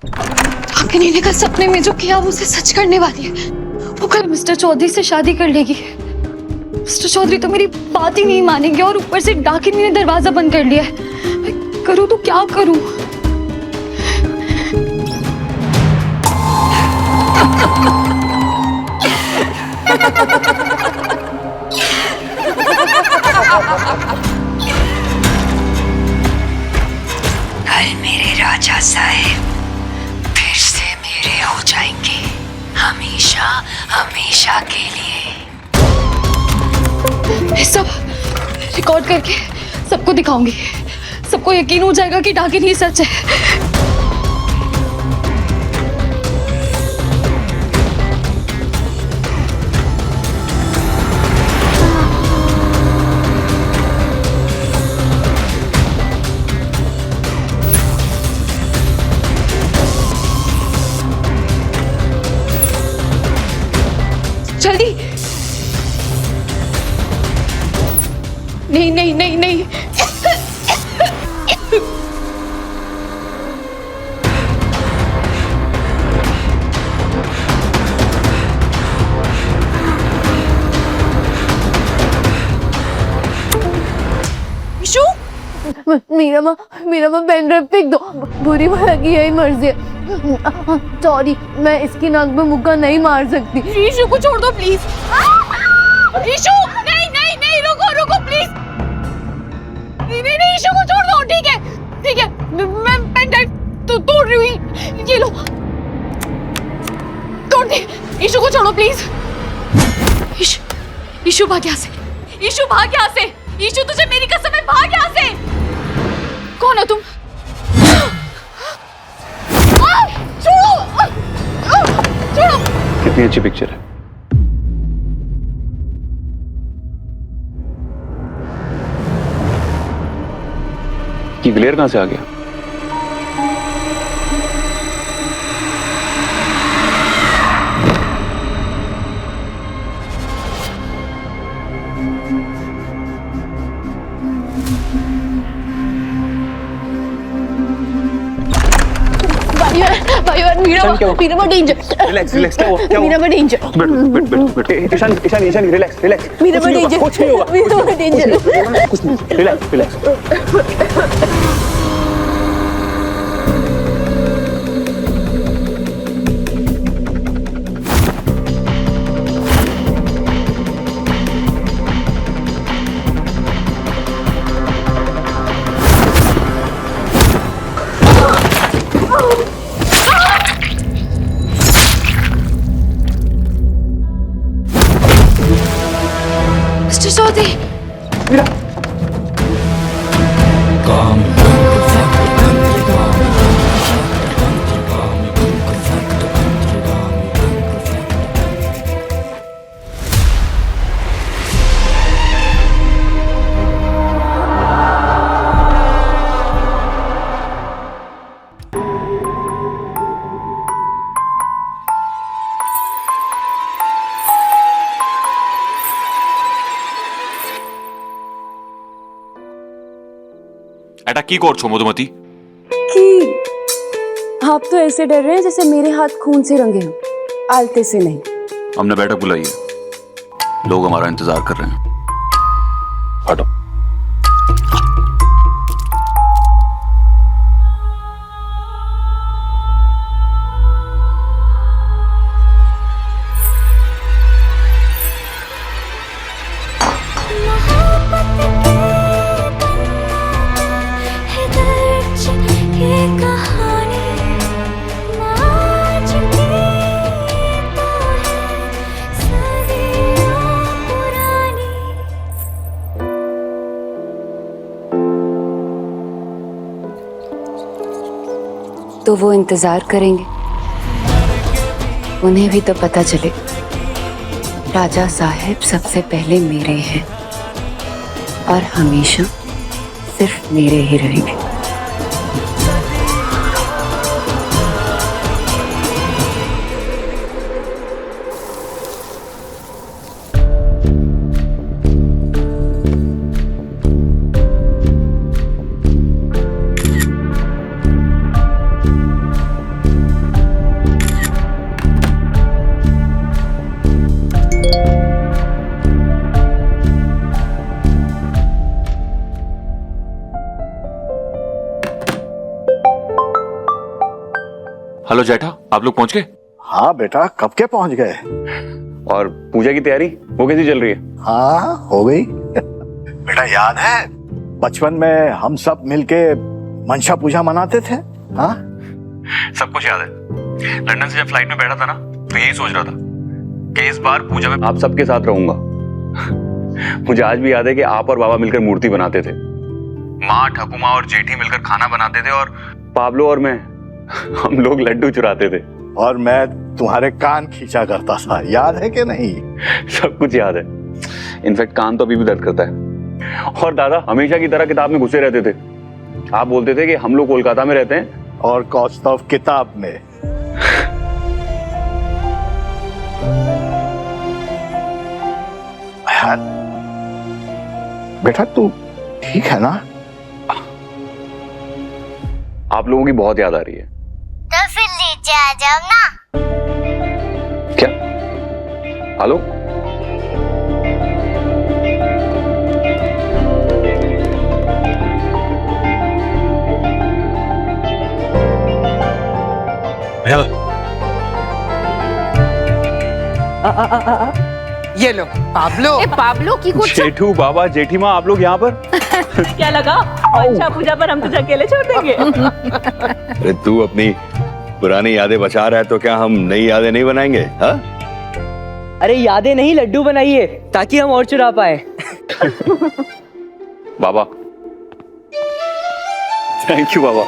डाकिनी का सपने में जो किया वो उसे सच करने वाली है। वो कल मिस्टर चौधरी से शादी कर लेगी। मिस्टर चौधरी तो मेरी बात ही नहीं मानेंगे और ऊपर से डाकिनी ने दरवाजा बंद कर लिया है। मैं करूँ तो क्या करूँ? कल मेरे राजा साहेब फिर से मेरे हो जाएंगे, हमेशा हमेशा के लिए। मैं सब रिकॉर्ड करके सबको दिखाऊंगी। सबको यकीन हो जाएगा कि डाकिनी सच है। जल्दी। नहीं नहीं नहीं नहीं। ईशु, मीरा माँ पेन ड्राइव फेंक दो। बुरी भला की यही मर्जी है। सॉरी, मैं इसकी नाक में मुक्का नहीं मार सकती। ईशु को छोड़ दो प्लीज। ईशु, नहीं नहीं नहीं, रुको रुको प्लीज। नहीं नहीं नहीं, ईशु को छोड़ दो। ठीक है, मैं पेन ड्राइव तो तोड़ रही हुई। ये लो, तोड़ दे। ईशु को छोड़ो प्लीज। ईशु भाग यहाँ से। ईशु भाग यहाँ से। ईशु, तुझे मेरी कसम है, भाग यहाँ से। कौन हो तुम? छोड़ो। कितनी अच्छी पिक्चर है। ये ग्लेयर कहां से आ गया? मीरा डेंजर। रिलैक्स, क्या हुआ? मीरा डेंजर। बैठ। ईशान, रिलैक्स। मीरा डेंजर। कुछ नहीं होगा। मीरा डेंजर। कुछ नहीं, रिलैक्स। मिस्टर चौधरी। এটা কি করছো মধুমতি? कि आप तो ऐसे डर रहे हैं जैसे मेरे हाथ खून से रंगे हों, आलते से नहीं। हमने बैठक बुलाई है, लोग हमारा इंतजार कर रहे हैं। हटो। तो वो इंतजार करेंगे, उन्हें भी तो पता चले राजा साहब सबसे पहले मेरे हैं और हमेशा सिर्फ मेरे ही रहेंगे। हेलो जेठा, आप लोग पहुंच गए? हाँ बेटा, कब के पहुंच गए। और पूजा की तैयारी वो कैसी चल रही है? हाँ हो गई। बेटा याद है बचपन में हम सब मिलके मनसा पूजा मनाते थे? हाँ सब कुछ याद है। लंदन से जब फ्लाइट में बैठा था ना, तो यही सोच रहा था कि इस बार पूजा में आप सबके साथ रहूंगा। मुझे आज भी याद है कि आप और बाबा मिलकर मूर्ति बनाते थे, माँ, ठकुमा और जेठी मिलकर खाना बनाते थे, और पाब्लो और मैं हम लोग लड्डू चुराते थे। और मैं तुम्हारे कान खींचा करता था, याद है कि नहीं? सब कुछ याद है। इनफैक्ट कान तो अभी भी दर्द करता है। और दादा हमेशा की तरह किताब में घुसे रहते थे। आप बोलते थे कि हम लोग कोलकाता में रहते हैं और कौस्तव किताब में। यार बेटा तू ठीक है ना? आप लोगों की बहुत याद आ रही है। तो फिर नीचे आ जाओ ना। क्या? हेलो? ये लो पाब्लो। पाब्लो की कुछ जेठू, बाबा, जेठी माँ, आप लोग यहाँ पर? क्या लगा मनसा पूजा पर हम तुझे अकेले छोड़ देंगे? अरे तू अपनी पुरानी यादें बचा रहा है तो क्या हम नई यादें नहीं बनाएंगे? हाँ? अरे यादें नहीं, लड्डू बनाइए ताकि हम और चुरा पाए। बाबा, थैंक यू बाबा।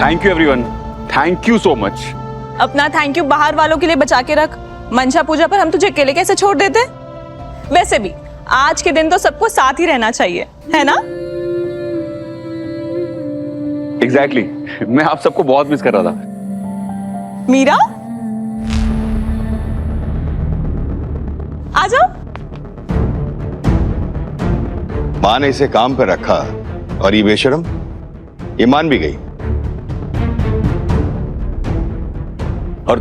Thank you everyone, thank you so much. अपना थैंक यू बाहर वालों के लिए बचा के रख। मनसा पूजा पर हम तुझे अकेले कैसे छोड़ देते? वैसे भी आज के दिन तो सबको साथ ही रहना चाहिए, है ना? एग्जैक्टली, मैं आप सबको बहुत मिस कर रहा था। मीरा, आ जाओ। माँ ने इसे काम पर रखा और ये बेशरम ये मान भी गई। और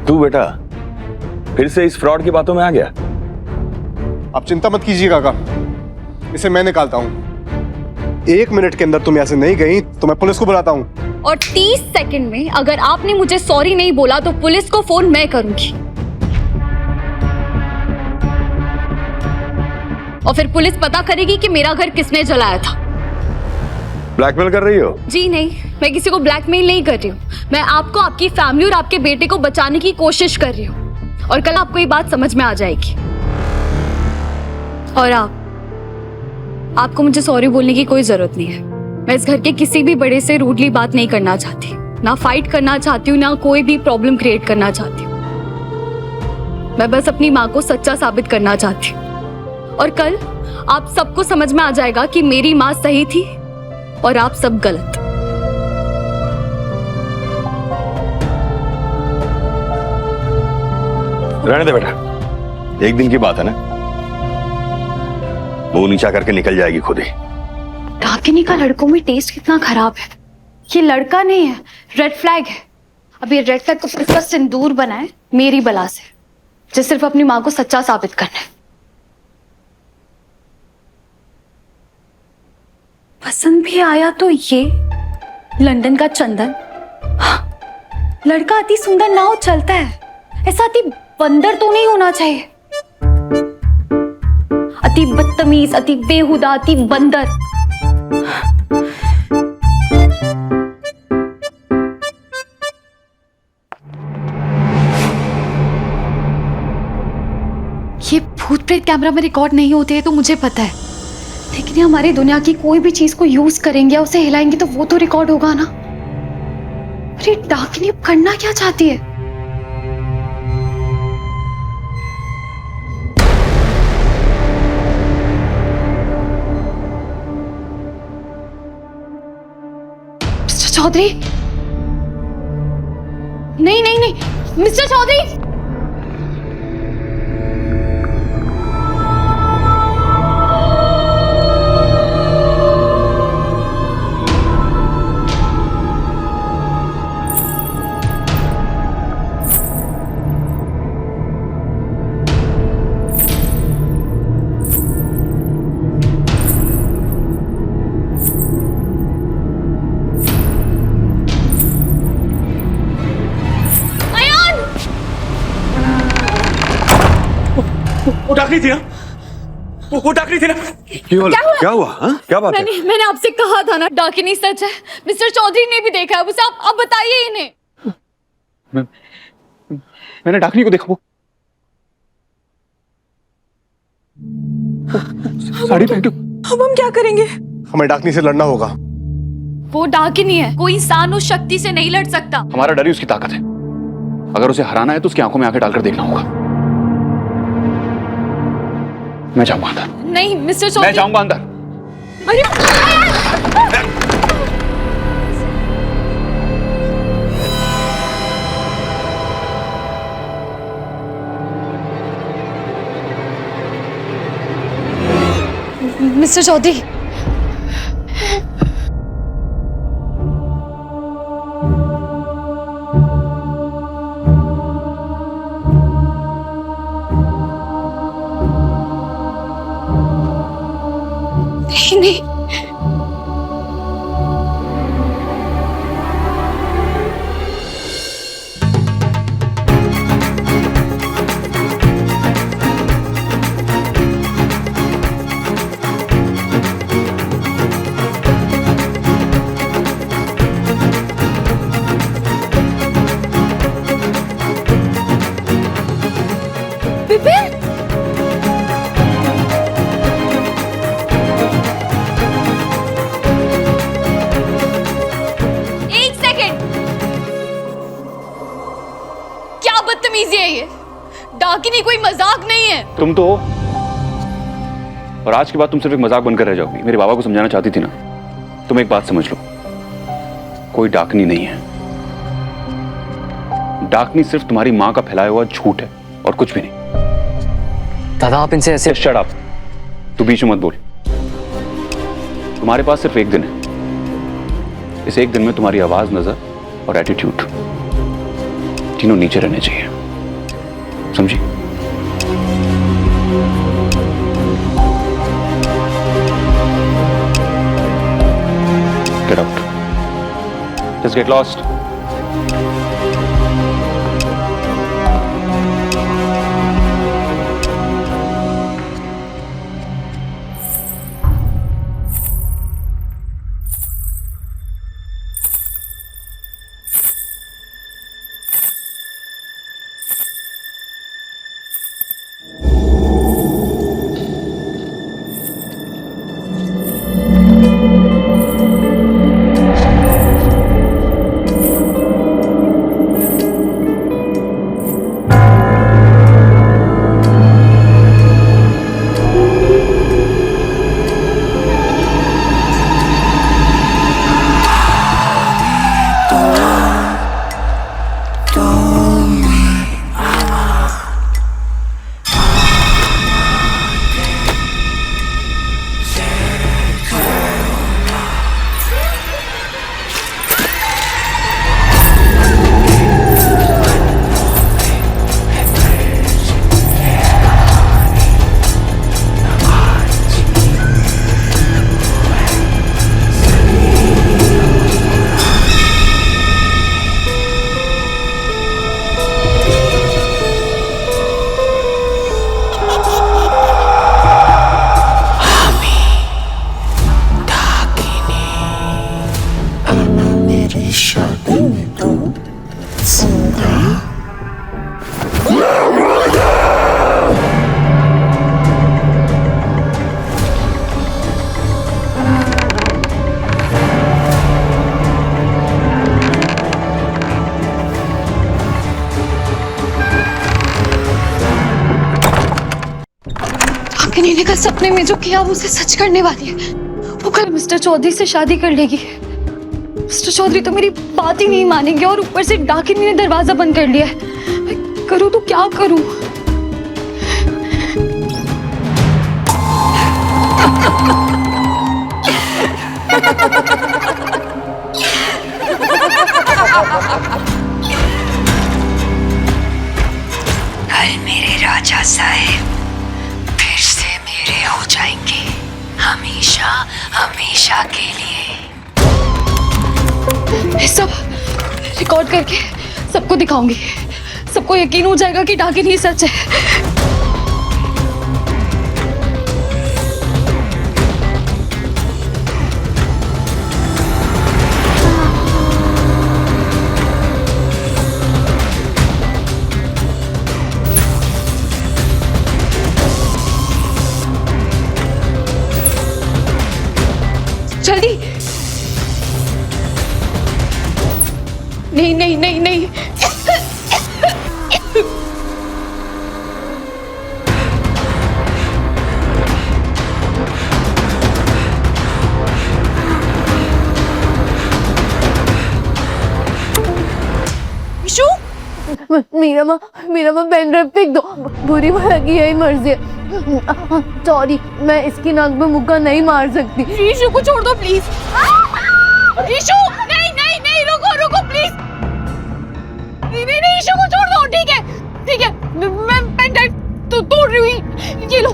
तू बेटा फिर से इस फ्रॉड की बातों में आ गया। आप चिंता मत कीजिए काका, इसे मैं निकालता हूँ। 1 मिनट के अंदर तुम यहाँ से नहीं गई तो मैं पुलिस को बुलाता हूँ। और 30 सेकंड में अगर आपने मुझे सॉरी नहीं बोला तो पुलिस को फोन मैं करूंगी। और फिर पुलिस पता करेगी कि मेरा घर किसने जलाया था। ब्लैकमेल कर रही हो? जी नहीं, मैं किसी को ब्लैकमेल नहीं कर रही हूँ। मैं आपको, आपकी फैमिली और आपके बेटे को बचाने की कोशिश कर रही हूँ। और कल आपको ये बात समझ में आ जाएगी। और आपको मुझे सॉरी बोलने की कोई जरूरत नहीं है। मैं इस घर के किसी भी बड़े से रूडली बात नहीं करना चाहती, ना फाइट करना चाहती हूँ, ना कोई भी प्रॉब्लम क्रिएट करना चाहती हूँ। मैं बस अपनी माँ को सच्चा साबित करना चाहती हूँ। और कल आप सबको समझ में आ जाएगा कि मेरी माँ सही थी और आप सब गलत। रहने दे बेटा, एक दिन की बात है ना, मुंह नीचा करके निकल जाएगी खुद ही। डाकिनी का लड़कों में टेस्ट कितना खराब है। ये लड़का नहीं है, रेड फ्लैग है। अब ये रेड फ्लैग को पुलिस का सिंदूर बनाए मेरी बला से, जो सिर्फ अपनी माँ को सच्चा साबित करना है। पसंद भी आया तो ये लंदन का चंदन। हाँ, लड़का अति सुंदर नाव चलता है, ऐसा अति बंदर तो नहीं होना चाहिए। अति बदतमीज, अति बेहुदा, अति बंदर। ये भूत प्रेत कैमरा में रिकॉर्ड नहीं होते हैं तो मुझे पता है, लेकिन ये हमारी दुनिया की कोई भी चीज को यूज करेंगे या उसे हिलाएंगे तो वो तो रिकॉर्ड होगा ना। अरे डाकिनी करना क्या चाहती है? मिस्टर चौधरी, नहीं नहीं नहीं, मिस्टर चौधरी, वो डाकनी थी ना, वो डाकनी थी ना। क्या हुआ हाँ? क्या बात है? मैंने आपसे कहा था ना डाकिनी सच है। मिस्टर चौधरी ने भी देखा है उसे। आप बताइए इन्हें। मैंने डाकनी को देखा, वो साड़ी पहन के। अब हम क्या करेंगे? हमें डाकनी से लड़ना होगा। वो डाकिनी है, कोई इंसान उस शक्ति से नहीं लड़ सकता। हमारा डर ही उसकी ताकत है। अगर उसे हराना है तो उसकी आंखों में आंखें डालकर देखना होगा। मैं जाऊंगा अंदर। नहीं मिस्टर चौधरी, मैं जाऊंगा अंदर। अरे मिस्टर चौधरी, नहीं विपिन, एक सेकंड, क्या बदतमीजी है ये? डाकिनी कोई मजाक नहीं है। तुम तो हो, और आज के बाद तुम सिर्फ एक मजाक बनकर रह जाओगी। मेरे बाबा को समझाना चाहती थी ना। तुम एक बात समझ लो, कोई डाकनी नहीं है। डाकनी सिर्फ तुम्हारी मां का फैलाया हुआ झूठ है और कुछ भी नहीं। दादा आप इनसे ऐसे। शट अप, तू बीच में मत बोल। तुम्हारे पास सिर्फ एक दिन है। इस एक दिन में तुम्हारी आवाज, नजर और एटीट्यूड तीनों नीचे रहने चाहिए, समझी? Get out. Just get lost. किन्हीं का सपने में जो किया वो उसे सच करने वाली है। वो कल मिस्टर चौधरी से शादी कर लेगी। मिस्टर चौधरी तो मेरी बात ही नहीं मानेंगे और ऊपर से डाकिनी ने दरवाजा बंद कर लिया है। करूँ तो क्या करूँ? कल मेरे राजा साहेब फिर से मेरे हो जाएंगे, हमेशा हमेशा के लिए। ये सब रिकॉर्ड करके सबको दिखाऊंगी, सबको यकीन हो जाएगा कि डाकिनी सच है। जल्दी। नहीं नहीं नहीं नहीं। ईशु, मीरा माँ पेन ड्राइव फेंक दो। बुरी माँ की यही मर्जी है। सॉरी, मैं इसकी नाक में मुक्का नहीं मार सकती। ईशु को छोड़ दो प्लीज। ईशु, नहीं नहीं नहीं, रुको रुको प्लीज। नहीं नहीं नहीं, ईशु को छोड़ दो। ठीक है ठीक है, मैं पेन ड्राइव तो तोड़ रही हूँ। ये लो,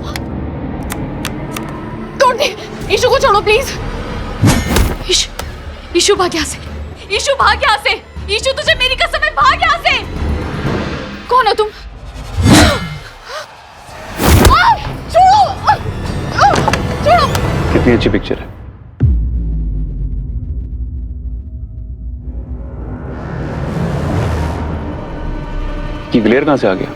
तोड़ दे। ईशु को छोड़ो प्लीज। ईशु भाग यहाँ से। ईशु भाग यहाँ से। ईशु, तुझे मेरी कसम है, भाग यहाँ से। कौन हो तुम? छोड़ो, छोड़ो। कितनी अच्छी पिक्चर है। ये ग्लेयर कहां से आ गया?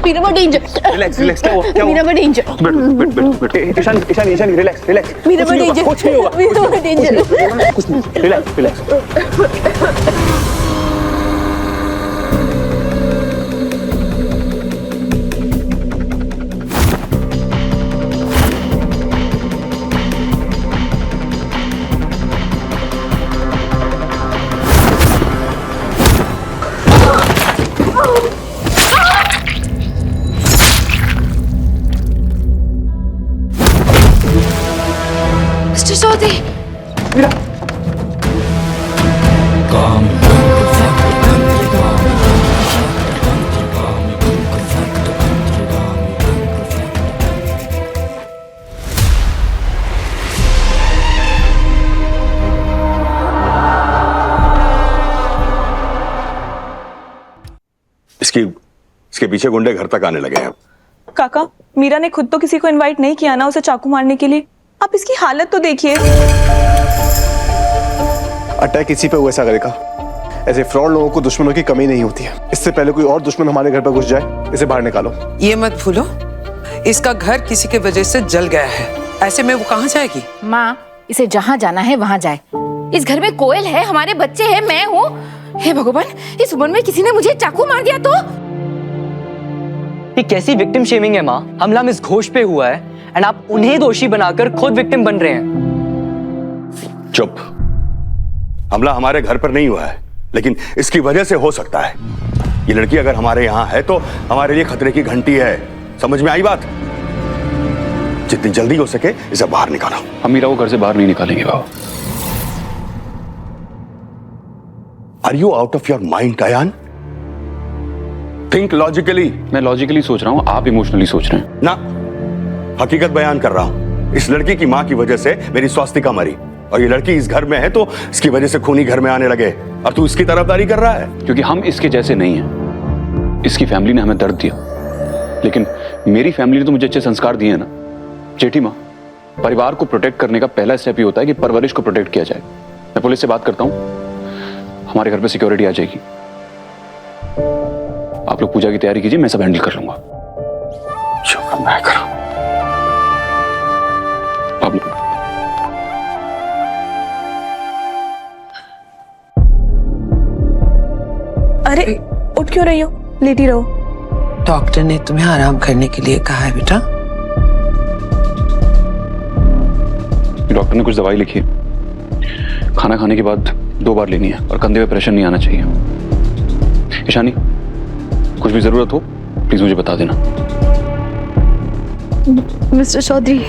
मीरा डेंजर। रिलैक्स, क्या हुआ? मीरा डेंजर। बैठ। ईशान रिलैक्स। मीरा डेंजर। कुछ नहीं होगा। मीरा डेंजर। कुछ नहीं, रिलैक्स। मिस्टर चौधरी। इसके पीछे गुंडे घर तक आने लगे हैं। काका, मीरा ने खुद तो किसी को इनवाइट नहीं किया ना उसे चाकू मारने के लिए। आप इसकी हालत तो देखिए। अटैक इसी पे हुआ ऐसा करेगा। ऐसे फ्रॉड लोगों को दुश्मनों की कमी नहीं होती है। इससे पहले कोई और दुश्मन हमारे घर पर घुस जाए, इसे बाहर निकालो। ये मत भूलो, इसका घर किसी के वजह से जल गया है। ऐसे में वो कहाँ जाएगी? माँ, इसे जहाँ जाना है वहाँ जाए। इस घर में कोयल है, हमारे बच्चे हैं, मैं हूँ। हे भगवान, इस उम्र में किसी ने मुझे चाकू मार दिया तो? ये कैसी विक्टिम शेमिंग है माँ? हमला मिस घोष पे हुआ है एंड आप उन्हें दोषी बनाकर खुद विक्टिम बन रहे हैं। चुप। हमला हमारे घर पर नहीं हुआ है, लेकिन इसकी वजह से हो सकता है। ये लड़की अगर हमारे यहाँ है तो हमारे लिए खतरे की घंटी है। समझ में आई बात? जितनी जल्दी हो सके इसे बाहर निकालो। हम मीरा को घर से बाहर नहीं निकालेंगे बाबा। Are you out of your mind Ayaan? Think logically. मैं लॉजिकली सोच रहा हूँ, आप इमोशनली सोच रहे हैं ना। हकीकत बयान कर रहा हूं। इस लड़की की मां की वजह से मेरी स्वास्तिका मरी, और ये लड़की इस घर में है तो इसकी वजह से खूनी घर में आने लगे, और तू इसकी तरफदारी कर रहा है। क्योंकि हम इसके जैसे नहीं हैं। इसकी फैमिली ने हमें दर्द दिया, लेकिन मेरी फैमिली ने तो मुझे अच्छे संस्कार दिए हैं ना। जेठी माँ, परिवार को प्रोटेक्ट करने का पहला स्टेप ये होता है कि परवरिश को प्रोटेक्ट किया जाए। मैं पुलिस से बात करता हूँ, हमारे घर पे सिक्योरिटी आ जाएगी। आप लोग पूजा की तैयारी कीजिए, मैं सब हैंडल कर लूंगा। जो करना है करो। आप लोग अरे उठ क्यों रही हो, लेटी रहो। डॉक्टर ने तुम्हें आराम करने के लिए कहा है बेटा। डॉक्टर ने कुछ दवाई लिखी है, खाना खाने के बाद 2 बार लेनी है और कंधे पे प्रेशर नहीं आना चाहिए। ईशानी, कुछ भी जरूरत हो प्लीज मुझे बता देना। मिस्टर चौधरी,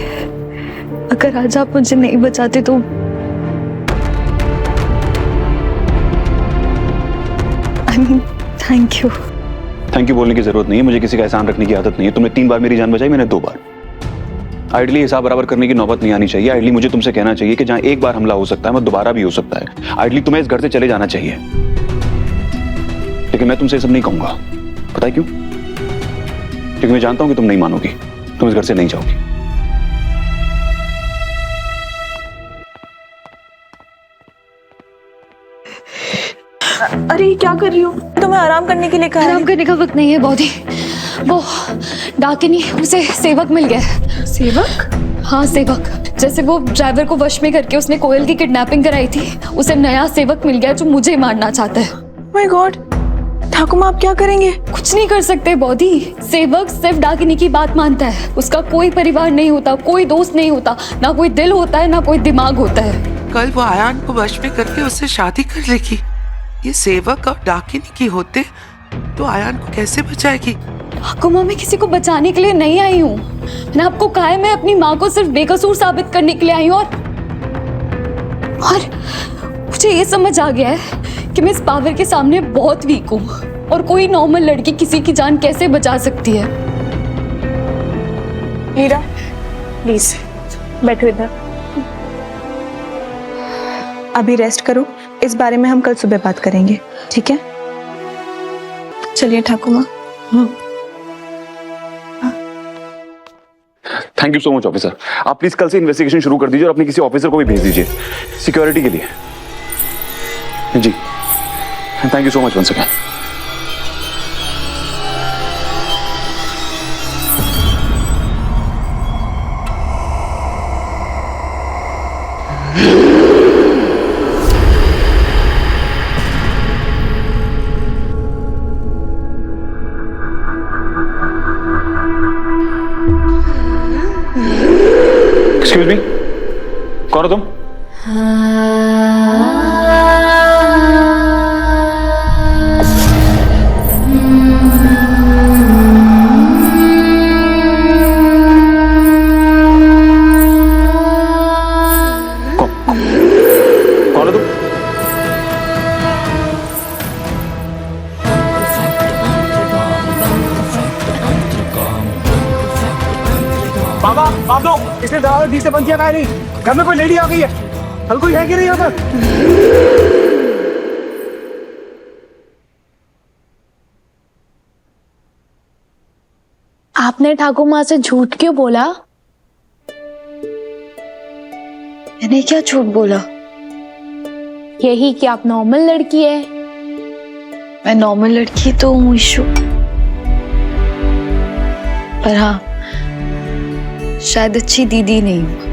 अगर आज आप मुझे नहीं बचाते तो थैंक यू बोलने की जरूरत नहीं है, मुझे किसी का एहसान रखने की आदत नहीं है। तुमने 3 बार मेरी जान बचाई, मैंने 2 बार। आइडली हिसाब बराबर करने की नौबत नहीं आनी चाहिए। आइडली मुझे तुमसे कहना चाहिए कि जहां एक बार हमला हो सकता है वहां दोबारा भी हो सकता है। आइडली तुम्हें इस घर से चले जाना चाहिए, लेकिन मैं तुमसे ये सब नहीं कहूंगा। पता है क्यों? क्योंकि मैं जानता हूं कि तुम नहीं मानोगी, तुम इस घर से नहीं जाओगी। अरे क्या कर रही हो? तुम्हें आराम करने के लिए कहा है। आराम करने का वक्त नहीं है बॉडी। वो डाकिनी, उसे सेवक मिल गया है। सेवक? हाँ सेवक। जैसे वो ड्राइवर को वश में करके उसने कोयल की किडनैपिंग कराई थी, उसे नया सेवक मिल गया जो मुझे मारना चाहता है। माय गॉड, ठाकुमा आप क्या करेंगे? कुछ नहीं कर सकते बॉडी। सेवक सिर्फ डाकिनी की बात मानता है, उसका कोई परिवार नहीं होता, कोई दोस्त नहीं होता, ना कोई दिल होता है ना कोई दिमाग होता है। कल वो आयान को वश में करके उससे शादी कर लेगी। ये सेवक और डाकिनी की होते तो आयान को कैसे बचाएगी? ठाकुमा, मैं किसी को बचाने के लिए नहीं आई हूँ। मैंने आपको कहा है मैं अपनी माँ को सिर्फ बेकसूर साबित करने के लिए आई हूँ। और मुझे ये समझ आ गया है कि मैं इस पावर के सामने बहुत वीक हूँ और कोई नॉर्मल लड़की किसी की जान कैसे बचा सकती है। हीरा प्लीज बैठो इधर, अभी रेस्ट करो। इस बारे में हम कल सुबह बात करेंगे, ठीक है? चलिए ठाकुमा। Thank you so much officer. आप प्लीज कल से इन्वेस्टिगेशन शुरू कर दीजिए और अपने किसी ऑफिसर को भी भेज दीजिए सिक्योरिटी के लिए। जी thank you so much once again. Excuse me, कौन हो तुम? कौन हो तुम? बाबा आप लोग, इसने दरवाजा ठीक से बंद किया है नहीं? घर में कोई लेडी आ गई है, कल कोई है कि नहीं यहाँ पर? आपने ठाकुमा से झूठ क्यों बोला? मैंने क्या झूठ बोला? यही कि आप नॉर्मल लड़की है। मैं नॉर्मल लड़की तो हूँ ईशू, पर हाँ शायद अच्छी दीदी नहीं हूँ।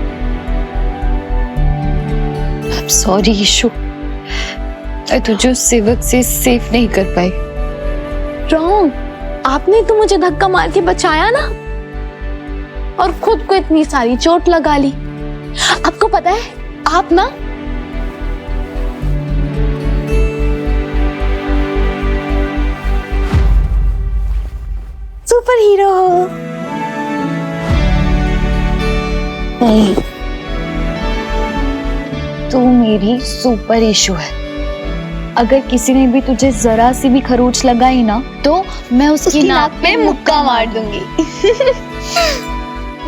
I'm sorry ईशू, मैं तुझे उस सेवक से सेफ नहीं कर पाई। रॉन्ग, आपने तो मुझे धक्का मार के बचाया ना, और खुद को इतनी सारी चोट लगा ली। आपको पता है आप ना सुपर हीरो हो। नहीं, तू मेरी सुपर इशू है। अगर किसी ने भी तुझे जरा सी भी खरोच लगाई ना तो मैं उसकी नाक पे मुक्का मार दूंगी।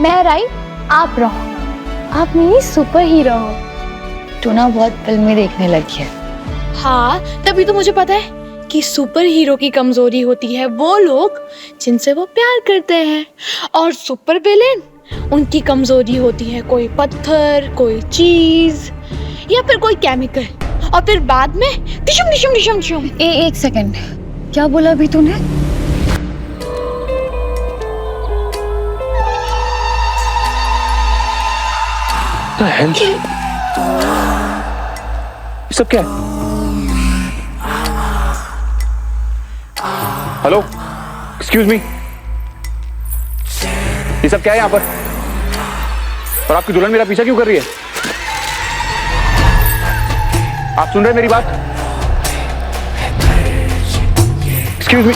मैं राइट, आप रहो। आप मेरी सुपर हीरो हो। तू ना बहुत फिल्में देखने लगी है। हाँ, तभी तो मुझे पता है कि सुपर हीरो की कमजोरी होती है वो लोग जिनसे वो प्यार करते हैं, और सुपर विलेन उनकी कमजोरी होती है कोई पत्थर, कोई चीज या फिर कोई केमिकल, और फिर बाद में डिशम डिशम डिशम डिशम। एक सेकंड, क्या बोला अभी तूने? ये सब क्या है? हेलो, एक्सक्यूज मी, ये सब क्या है यहाँ पर? और आपकी दुल्हन मेरा पीछा क्यों कर रही है? आप सुन रहे हैं मेरी बात? Excuse me.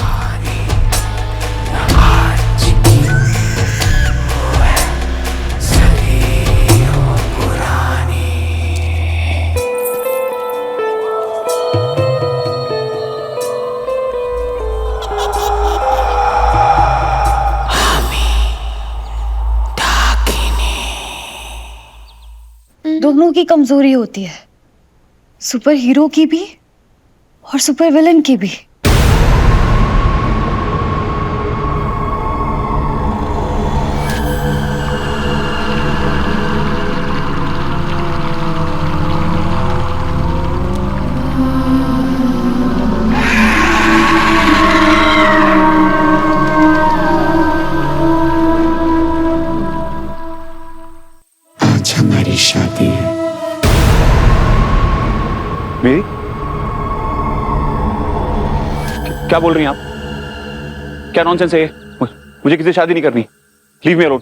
दोनों की कमजोरी होती है, सुपर हीरो की भी और सुपर विलन की भी। आज हमारी शादी है। मेरी? क्या बोल रही हैं आप? क्या नॉनसेंस है ये? मुझे किसी से शादी नहीं करनी। Leave me alone.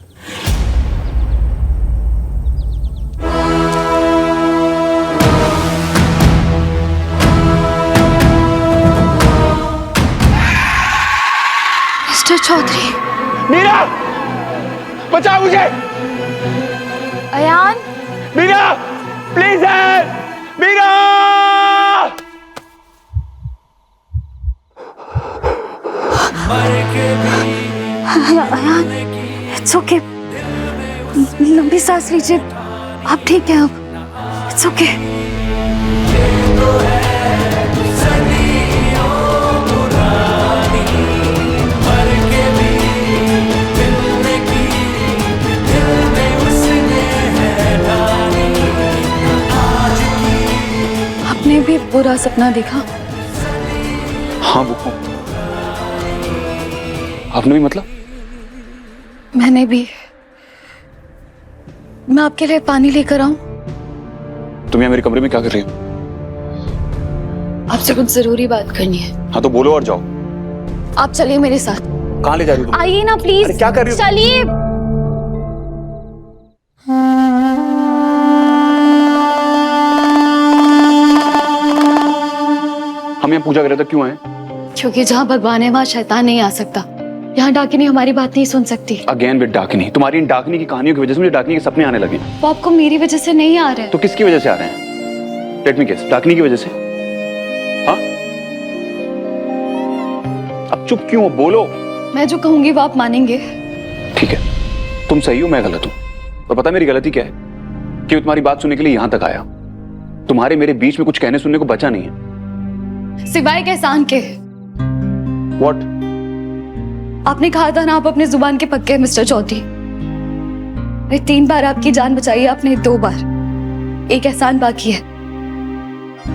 Mister Chaudhary. Meera, बचाओ मुझे। Ayaan. Meera, please help. Meera! Ayaan, it's okay. लंबी सांस लीजिए, आप ठीक हैं अब। It's okay. आपने भी बुरा सपना देखा? हाँ वो आपने भी? मतलब? मैंने भी। मैं आपके लिए पानी लेकर आऊं? तुम यहाँ मेरे कमरे में क्या कर रही हो? आपसे कुछ जरूरी बात करनी है। हाँ तो बोलो और जाओ। आप चलिए मेरे साथ। कहाँ ले जा रही हो तुम? आइए ना प्लीज। अरे क्या कर रही हो? चलिए। हम यहाँ पूजा कर रहे थे, क्यों आए? क्योंकि जहाँ भगवान है वहाँ शैतान नहीं आ सकता। यहाँ डाकिनी हमारी बात नहीं सुन सकती। Again with Dakini. तुम्हारी इन डाकिनी की कहानियों की वजह से मुझे डाकिनी के सपने आने लगे। वो आपको मेरी वजह से नहीं आ रहे। तो किसकी वजह से आ रहे हैं? लेट मी गेस, डाकिनी की वजह से? हाँ? अब चुप क्यों हो? बोलो। मैं जो कहूंगी वो आप मानेंगे। ठीक है, तुम सही हो, मैं गलत हूं। और पता मेरी गलती क्या है? कि मैं तुम्हारी बात सुनने के लिए यहां तक आया। तुम्हारे मेरे बीच में कुछ कहने सुनने को बचा नहीं है। सिवाय के एहसान के। What? आपने कहा था ना आप अपने जुबान के पक्के हैं मिस्टर चौधरी। मैं 3 बार आपकी जान बचाई है, आपने 2 बार। एक एहसान बाकी है।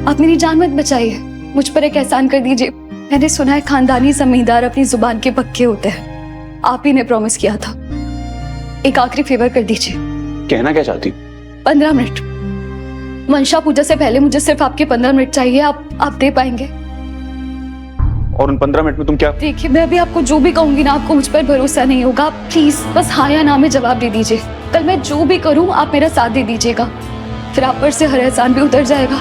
आप मेरी जान मत बचाइए, मुझ पर एक एहसान कर दीजिए। मैंने सुना है खानदानी जमींदार अपनी जुबान के पक्के होते हैं। आप ही ने प्रॉमिस किया था। एक आखिरी फेवर कर दीजिए। कहना क्या चाहती? 15 मिनट। मंशा पूजा से पहले मुझे सिर्फ आपके 15 मिनट चाहिए। आप दे पाएंगे? और उन 15 मिनट में तुम क्या? देखिए, मैं भी आपको जो भी कहूंगी ना, आपको मुझ पर भरोसा नहीं होगा। आप प्लीज बस हाँ या ना में जवाब दे दीजिए। कल मैं जो भी करूं आप मेरा साथ दे दीजिएगा, फिर आप पर से हर एहसान भी उतर जाएगा।